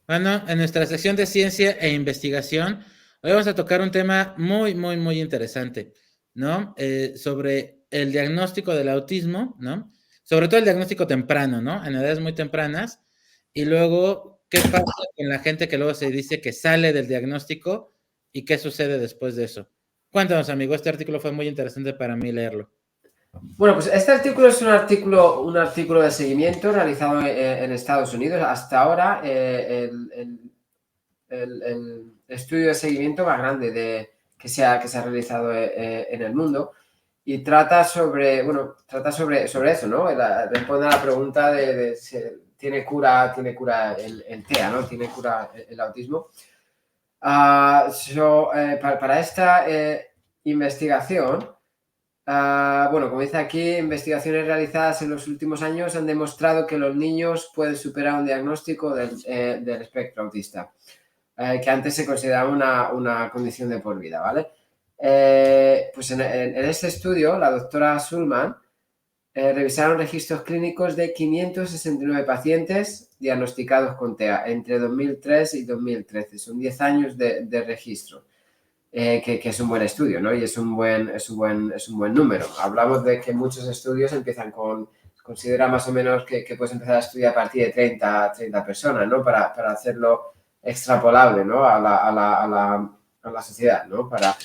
Bueno, en nuestra sección de ciencia e investigación, hoy vamos a tocar un tema muy, muy, muy interesante, ¿no? Sobre el diagnóstico del autismo, ¿no? Sobre todo el diagnóstico temprano, ¿no? En edades muy tempranas. Y luego, ¿qué pasa con la gente que luego se dice que sale del diagnóstico y qué sucede después de eso? Cuéntanos, amigo, este artículo fue muy interesante para mí leerlo. Bueno, pues este artículo es un artículo de seguimiento realizado en Estados Unidos. Hasta ahora, el estudio de seguimiento más grande que se ha realizado en el mundo, y trata sobre eso, ¿no? Responde a la pregunta de si tiene cura el TEA, ¿no? ¿Tiene cura el autismo? Para esta investigación, bueno, como dice aquí, investigaciones realizadas en los últimos años han demostrado que los niños pueden superar un diagnóstico del espectro autista, que antes se consideraba una condición de por vida, ¿vale? Pues en este estudio, la doctora Sulman revisaron registros clínicos de 569 pacientes diagnosticados con TEA entre 2003 y 2013. Son 10 años de registro. Que es un buen estudio, ¿no? Y es un buen número. Hablamos de que muchos estudios considera más o menos que puedes empezar a estudiar a partir de 30 personas, ¿no? Para hacerlo extrapolable, ¿no? A la sociedad, ¿no? Para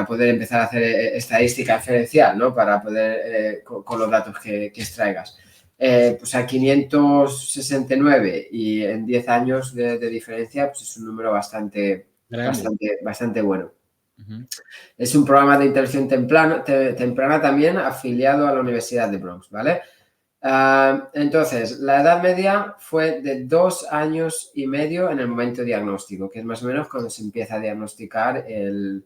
poder empezar a hacer estadística diferencial, ¿no? Para poder, con los datos que extraigas. Pues a 569 y en 10 años de diferencia, pues es un número bastante bueno. Uh-huh. Es un programa de intervención temprana también afiliado a la Universidad de Bronx, ¿vale? Entonces, la edad media fue de 2 años y medio en el momento diagnóstico, que es más o menos cuando se empieza a diagnosticar el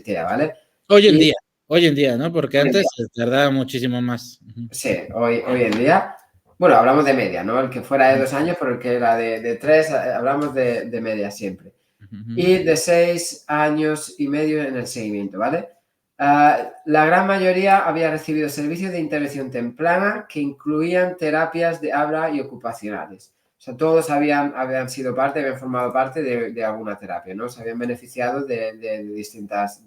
TEA, ¿vale? Hoy en día, ¿no? Porque antes se tardaba muchísimo más. Uh-huh. Sí, hoy en día. Bueno, hablamos de media, ¿no? El que fuera de 2 años, pero el que era de 3, hablamos de media siempre. Uh-huh. Y de 6 años y medio en el seguimiento, ¿vale? La gran mayoría había recibido servicios de intervención temprana que incluían terapias de habla y ocupacionales. O sea, todos habían formado parte de alguna terapia, ¿no? Se habían beneficiado de distintas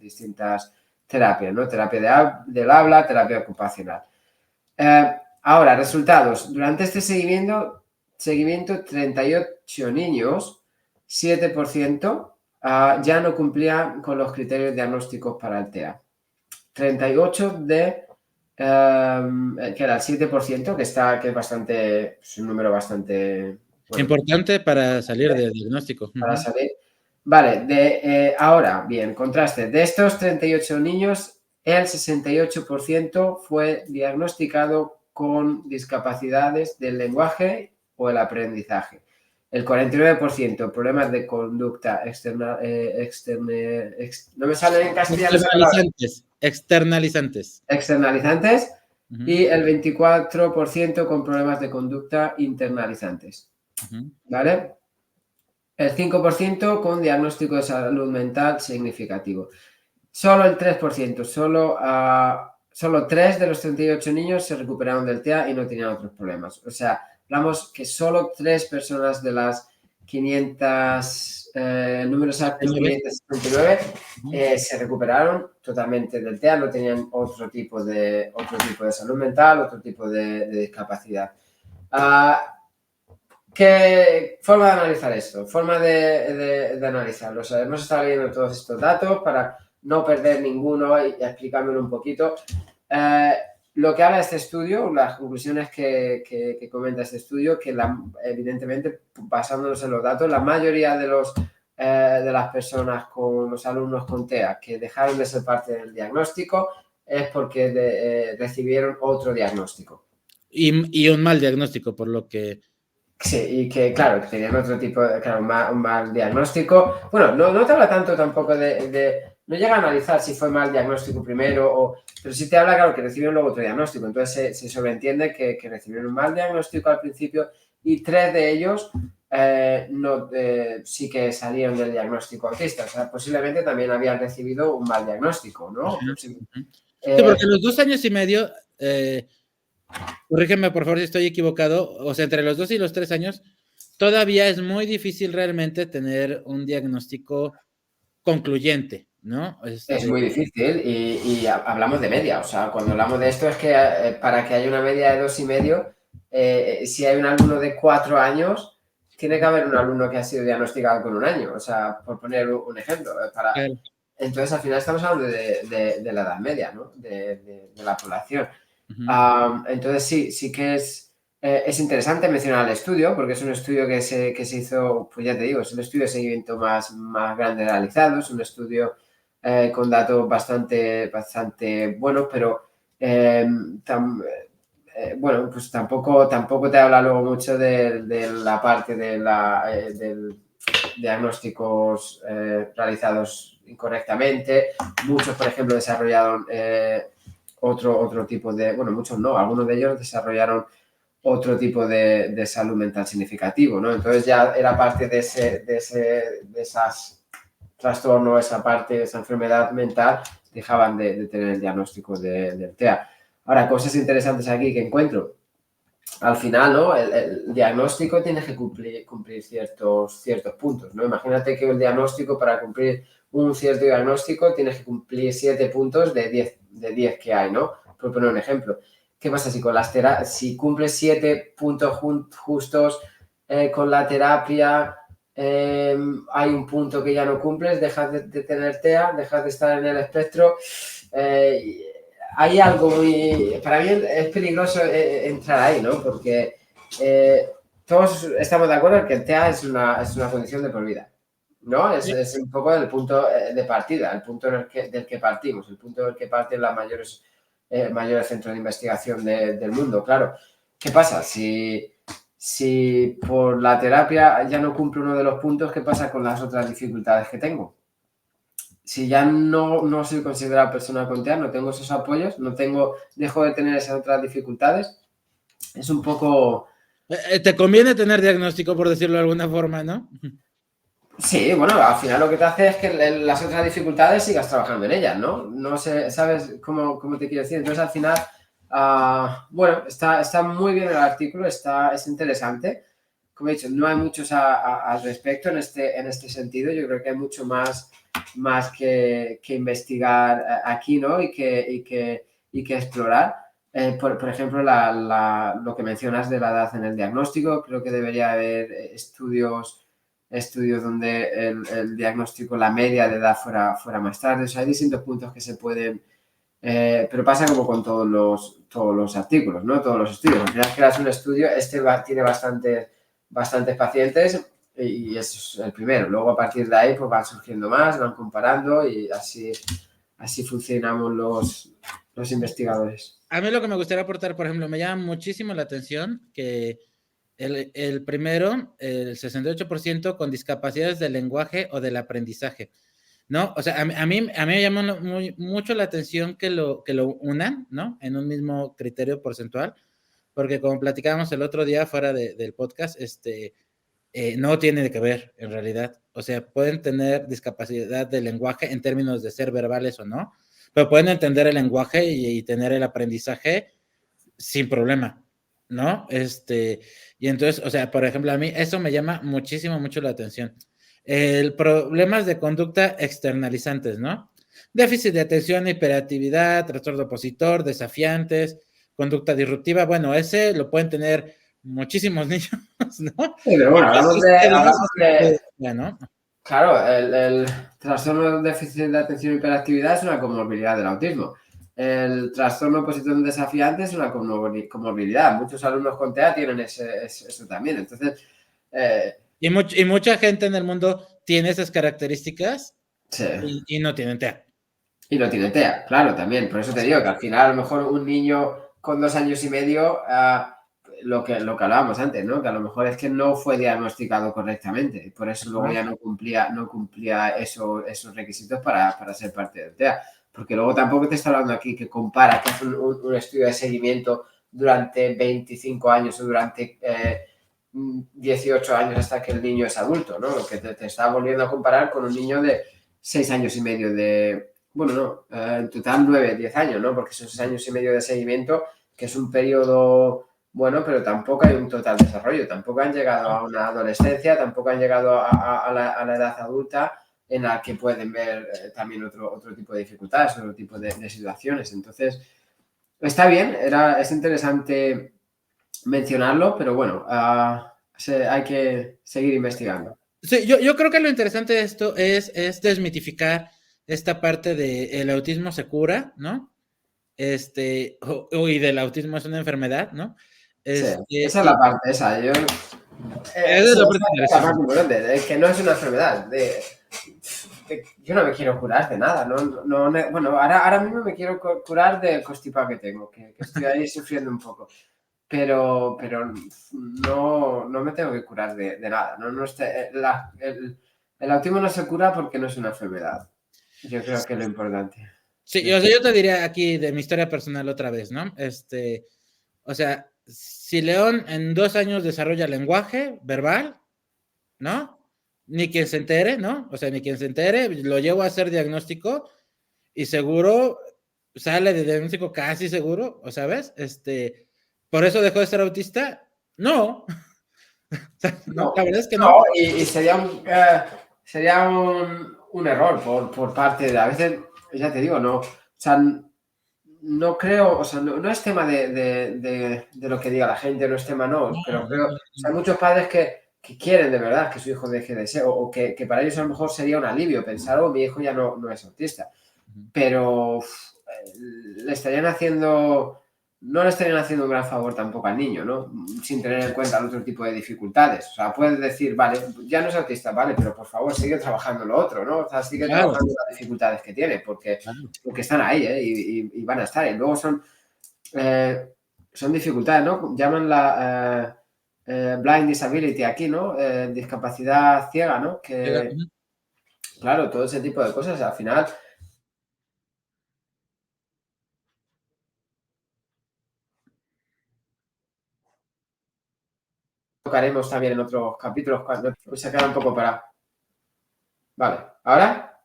terapias, ¿no? Terapia del habla, terapia ocupacional. Ahora, resultados. Durante este seguimiento, 38 niños, 7%, ya no cumplían con los criterios diagnósticos para el TEA. 38 que era el 7%, que es bastante, es un número bastante bueno, importante para salir de diagnóstico. Para salir. Vale, ahora, bien, contraste. De estos 38 niños, el 68% fue diagnosticado con discapacidades del lenguaje o el aprendizaje. El 49% problemas de conducta externa, no me sale en castellano. Externalizantes. Uh-huh. Y el 24% con problemas de conducta internalizantes. Uh-huh. ¿Vale? El 5% con diagnóstico de salud mental significativo. Solo el 3%, solo 3 de los 38 niños se recuperaron del TEA y no tenían otros problemas. O sea, hablamos que solo 3 personas de las 500, números exactos, 569, se recuperaron totalmente del TEA, no tenían otro tipo de salud mental, otro tipo de discapacidad. ¿Qué forma de analizar esto? Forma de analizarlo. O sea, hemos estado leyendo todos estos datos para no perder ninguno y explicármelo un poquito. Lo que habla este estudio, las conclusiones que comenta este estudio, que evidentemente, basándonos en los datos, la mayoría de las personas con los alumnos con TEA que dejaron de ser parte del diagnóstico es porque recibieron otro diagnóstico. Y un mal diagnóstico, por lo que... Sí, y que, claro, que tenían otro tipo de, un mal diagnóstico. Bueno, no te habla tanto tampoco no llega a analizar si fue mal diagnóstico primero, pero sí te habla, claro, que recibieron luego otro diagnóstico. Entonces se sobreentiende que recibieron un mal diagnóstico al principio y 3 de ellos sí que salieron del diagnóstico autista. O sea, posiblemente también habían recibido un mal diagnóstico, ¿no? Sí, porque los 2 años y medio... corrígeme por favor si estoy equivocado, o sea, entre los 2 y los 3 años todavía es muy difícil realmente tener un diagnóstico concluyente, ¿no? Es muy difícil y hablamos de media, o sea, cuando hablamos de esto es que para que haya una media de 2,5, si hay un alumno de 4 años, tiene que haber un alumno que ha sido diagnosticado con 1 año, o sea, por poner un ejemplo. Claro. Entonces, al final estamos hablando de la edad media, ¿no? De la población. Uh-huh. Entonces, sí que es interesante mencionar el estudio, porque es un estudio que se hizo, pues ya te digo, es un estudio de seguimiento más grande realizado, es un estudio con datos bastante buenos, pero bueno, pues tampoco te habla luego mucho de la parte del diagnósticos realizados incorrectamente. Muchos, por ejemplo, desarrollaron otro tipo de, bueno, muchos no, algunos de ellos desarrollaron otro tipo de salud mental significativo, ¿no? Entonces ya era parte de esas trastornos, esa parte de esa enfermedad mental, dejaban de tener el diagnóstico del TEA. Ahora, cosas interesantes aquí que encuentro. Al final, ¿no? El diagnóstico tiene que cumplir ciertos puntos, ¿no? Imagínate que el diagnóstico, para cumplir un cierto diagnóstico, tienes que cumplir 7 puntos de 10 que hay, ¿no? Por poner un ejemplo. ¿Qué pasa si cumples 7 puntos justos con la terapia, hay un punto que ya no cumples, dejas de tener TEA, dejas de estar en el espectro? Hay algo para mí es peligroso entrar ahí, ¿no? Porque todos estamos de acuerdo en que el TEA es una condición de por vida, ¿no? Es un poco el punto de partida, el punto del que partimos, el punto del que parten los mayores centros de investigación del mundo, claro. ¿Qué pasa? Si por la terapia ya no cumple uno de los puntos, ¿qué pasa con las otras dificultades que tengo? Si ya no soy considerada persona con TEA, no tengo esos apoyos, dejo de tener esas otras dificultades, es un poco... Te conviene tener diagnóstico, por decirlo de alguna forma, ¿no? Sí, bueno, al final lo que te hace es que las otras dificultades sigas trabajando en ellas, ¿no? No sé, ¿sabes cómo te quiero decir? Entonces, al final, bueno, está muy bien el artículo, es interesante. Como he dicho, no hay muchos al respecto en este sentido. Yo creo que hay mucho más que investigar aquí, ¿no? Y que explorar. Por ejemplo, lo que mencionas de la edad en el diagnóstico, creo que debería haber estudios donde el diagnóstico, la media de edad fuera más tarde. O sea, hay distintos puntos que se pueden... pero pasa como con todos los artículos, ¿no? Todos los estudios. Al final creas un estudio, tiene bastantes pacientes y es el primero. Luego, a partir de ahí, pues van surgiendo más, van comparando y así funcionamos los investigadores. A mí lo que me gustaría aportar, por ejemplo, me llama muchísimo la atención que el primero, el 68% con discapacidades del lenguaje o del aprendizaje, ¿no? O sea, a mí me llama mucho la atención que lo unan, ¿no? En un mismo criterio porcentual, porque como platicábamos el otro día fuera del podcast, no tiene que ver en realidad. O sea, pueden tener discapacidad de lenguaje en términos de ser verbales o no, pero pueden entender el lenguaje y tener el aprendizaje sin problema, ¿no? Y entonces, o sea, por ejemplo, a mí eso me llama mucho la atención. El problemas de conducta externalizantes, ¿no? Déficit de atención, hiperactividad, trastorno opositor, desafiantes, conducta disruptiva, bueno, ese lo pueden tener muchísimos niños, ¿no? Sí, pero bueno, hablamos de ¿no? Claro, el trastorno de déficit de atención y hiperactividad es una comorbilidad del autismo. El trastorno opositor desafiante es una comorbilidad. Muchos alumnos con TEA tienen eso también. Entonces, y mucha gente en el mundo tiene esas características sí. y no tienen TEA. Y no tiene TEA, claro, también. Por eso te digo que al final, a lo mejor un niño con 2 años y medio, lo que hablábamos antes, ¿no? Que a lo mejor es que no fue diagnosticado correctamente. Y por eso luego ya no cumplía esos requisitos para ser parte del TEA. Porque luego tampoco te está hablando aquí que compara, que hace un estudio de seguimiento durante 25 años o durante 18 años hasta que el niño es adulto, ¿no? Lo que te está volviendo a comparar con un niño de 6 años y medio bueno, no, en total 9, 10 años, ¿no? Porque son 6 años y medio de seguimiento, que es un periodo bueno, pero tampoco hay un total desarrollo, tampoco han llegado a una adolescencia, tampoco han llegado a la edad adulta en la que pueden ver también otro tipo de dificultades, otro tipo de situaciones. Entonces, está bien, es interesante mencionarlo, pero bueno, hay que seguir investigando. Sí, yo creo que lo interesante de esto es desmitificar esta parte de el autismo se cura, ¿no? Y del autismo es una enfermedad, ¿no? Sí, Este, esa es la y parte, esa. Yo, eso es sí, lo esa parte es la interesante. parte importante, de que no es una enfermedad. Yo no me quiero curar de nada. Bueno, ahora mismo me quiero curar del constipado que tengo, que estoy ahí sufriendo un poco. Pero no me tengo que curar de nada. El autismo no se cura porque no es una enfermedad. Yo creo que es lo importante. Sí, o sea, yo te diría aquí de mi historia personal otra vez, ¿no? O sea, si León en 2 años desarrolla lenguaje verbal, ¿no? Ni quien se entere, ¿no? O sea, ni quien se entere, lo llevo a hacer diagnóstico y seguro sale de diagnóstico casi seguro, ¿o sabes? ¿Por eso dejó de ser autista? No, no, la No, verdad es que no. no, y sería un error por parte de, a veces, ya te digo, no, o sea, no creo, o sea, no es tema de lo que diga la gente, no es tema, no, No, pero no, creo, o sea, hay muchos padres que quieren de verdad que su hijo deje de ser, o que para ellos a lo mejor sería un alivio pensar, oh, mi hijo ya no es autista, pero le estarían haciendo, no le estarían haciendo un gran favor tampoco al niño, ¿no? Sin tener en cuenta el otro tipo de dificultades. O sea, puedes decir, vale, ya no es autista, vale, pero por favor sigue trabajando lo otro, ¿no? O sea, sigue claro, trabajando las dificultades que tiene, claro. porque están ahí, ¿eh? Y van a estar. Y luego son dificultades, ¿no? Llaman la blind disability aquí, ¿no? Discapacidad ciega, ¿no? Que, claro, todo ese tipo de cosas al final tocaremos también en otros capítulos cuando se queda un poco para. Vale, ¿ahora?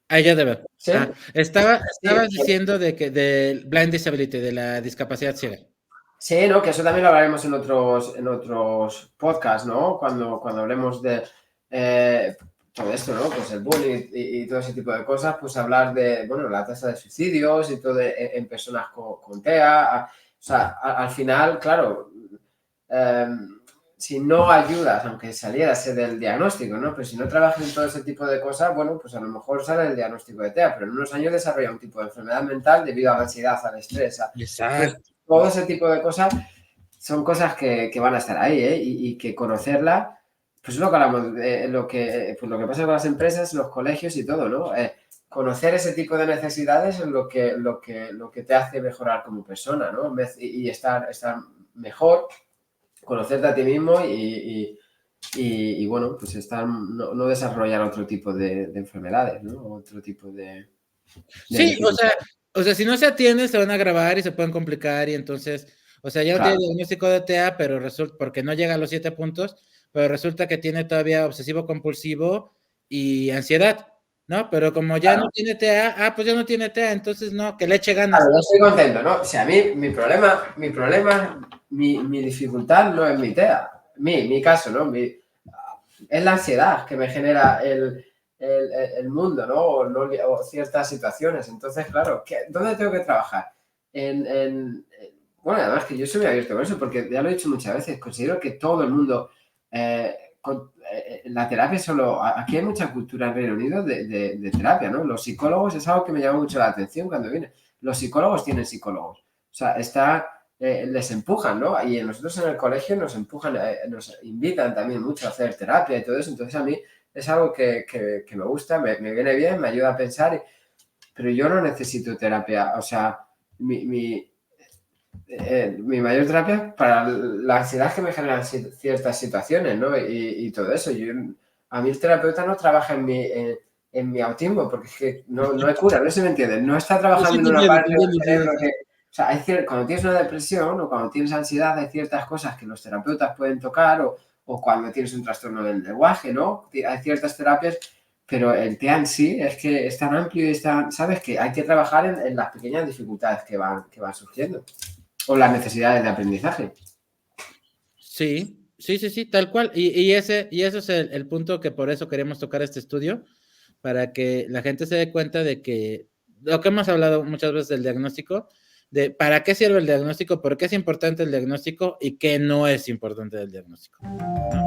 Ahí ya te veo. ¿Sí? Sí, Estabas diciendo de que del blind disability, de la discapacidad ciega. sí, ¿no? Que eso también lo hablaremos en otros podcasts, ¿no? Cuando hablemos de todo esto, ¿no? Pues el bullying y todo ese tipo de cosas, pues hablar de, bueno, la tasa de suicidios y todo en personas con TEA. O sea, al final, claro, eh, si no ayudas, aunque saliera del diagnóstico, ¿no? Pero si no trabajas en todo ese tipo de cosas, bueno, pues a lo mejor sale el diagnóstico de TEA, pero en unos años desarrolla un tipo de enfermedad mental debido a la ansiedad, al estrés. Entonces, Exacto. todo ese tipo de cosas son cosas que van a estar ahí, ¿eh? Y que conocerla, pues es lo que hablamos, pues lo que pasa con las empresas, los colegios y todo, ¿no? Conocer ese tipo de necesidades es lo que te hace mejorar como persona, ¿no? Y estar mejor, conocerte a ti mismo y bueno, pues no desarrollar otro tipo de enfermedades, ¿no? Otro tipo de Sí, dificultades. o sea, si no se atiende, se van a agravar y se pueden complicar, y entonces, o sea, ya no tiene Claro. diagnóstico de TEA, pero resulta, porque no llega a los 7 puntos, pero resulta que tiene todavía obsesivo compulsivo y ansiedad, ¿no? Pero como ya no Claro. tiene TEA, pues ya no tiene TEA, entonces no, que le eche ganas. Claro, yo estoy contento, ¿no? O sea, a mí mi dificultad no es mi TEA, mi caso, ¿no? Es la ansiedad que me genera el mundo, ¿no? O ciertas situaciones. Entonces, claro, ¿dónde tengo que trabajar? Bueno, además que yo soy muy abierto con eso, porque ya lo he dicho muchas veces, considero que todo el mundo, la terapia aquí hay mucha cultura en Reino Unido de terapia, ¿no? Los psicólogos es algo que me llama mucho la atención cuando vine. Los psicólogos tienen psicólogos. O sea, les empujan, ¿no? Y nosotros en el colegio nos empujan, nos invitan también mucho a hacer terapia y todo eso. Entonces a mí es algo que me gusta, me viene bien, me ayuda a pensar, pero yo no necesito terapia. O sea, mi mayor terapia para la ansiedad que me generan ciertas situaciones, ¿no? Y todo eso. A mí el terapeuta no trabaja en mi autismo, porque es que no hay cura, no se me entiende. No está trabajando en una parte del Sí, cerebro que. O sea, cuando tienes una depresión o cuando tienes ansiedad, hay ciertas cosas que los terapeutas pueden tocar o cuando tienes un trastorno del lenguaje, ¿no? Hay ciertas terapias, pero el TEA en sí es que es tan amplio y ¿sabes? Que hay que trabajar en las pequeñas dificultades que van surgiendo o las necesidades de aprendizaje. Sí, sí, sí, sí, tal cual. Y eso es el punto que por eso queremos tocar este estudio, para que la gente se dé cuenta de que lo que hemos hablado muchas veces del diagnóstico, de para qué sirve el diagnóstico, por qué es importante el diagnóstico y qué no es importante del diagnóstico, ¿no?